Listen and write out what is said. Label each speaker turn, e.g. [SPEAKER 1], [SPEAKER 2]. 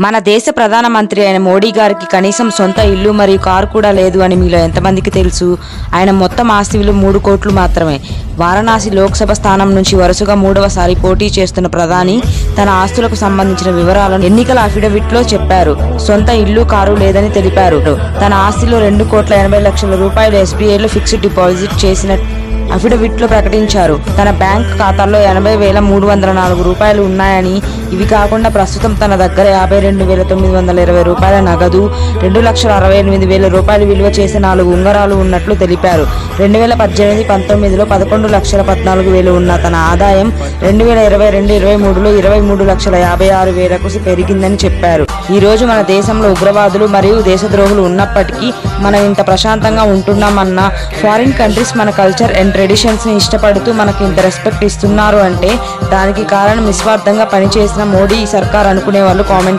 [SPEAKER 1] మన దేశ ప్రధానమంత్రి అయిన మోడీ గారికి కనీసం సొంత ఇల్లు మరియు కారు కూడా లేదు అని మీలో ఎంతమందికి తెలుసు? ఆయన మొత్తం ఆస్తి విలువ 3 కోట్లు మాత్రమే. వారణాసి లోక్సభ స్థానం నుంచి వరుసగా 3వసారి పోటీ చేస్తున్న ప్రధాని తన ఆస్తులకు సంబంధించిన వివరాలను ఎన్నికల అఫిడవిట్లో చెప్పారు. సొంత ఇల్లు, కారు లేదని తెలిపారు. తన ఆస్తిలో 2,80,00,000 రూపాయలు ఎస్బీఐలో ఫిక్స్డ్ డిపాజిట్ చేసిన అఫిడవిట్లో ప్రకటించారు. తన బ్యాంక్ ఖాతాల్లో 80,304 రూపాయలు ఉన్నాయని, ఇవి కాకుండా ప్రస్తుతం తన దగ్గర 52,920 రూపాయల నగదు, 2,68,000 రూపాయలు విలువ చేసే 4 ఉంగరాలు ఉన్నట్లు తెలిపారు. 2018-19లో 11,14,000 ఉన్న తన ఆదాయం 2022-23లో 23,56,000కు పెరిగిందని చెప్పారు. ఈ రోజు మన దేశంలో ఉగ్రవాదులు మరియు దేశద్రోహులు ఉన్నప్పటికీ మనం ఇంత ప్రశాంతంగా ఉంటున్నామన్న, ఫారిన్ కంట్రీస్ మన కల్చర్ అండ్ ట్రెడిషన్స్ ని ఇష్టపడుతూ మనకు ఇంత రెస్పెక్ట్ ఇస్తున్నారు అంటే దానికి కారణం నిస్వార్థంగా పనిచేసిన మోడీ సర్కార్ అనుకునే వాళ్ళు కామెంట్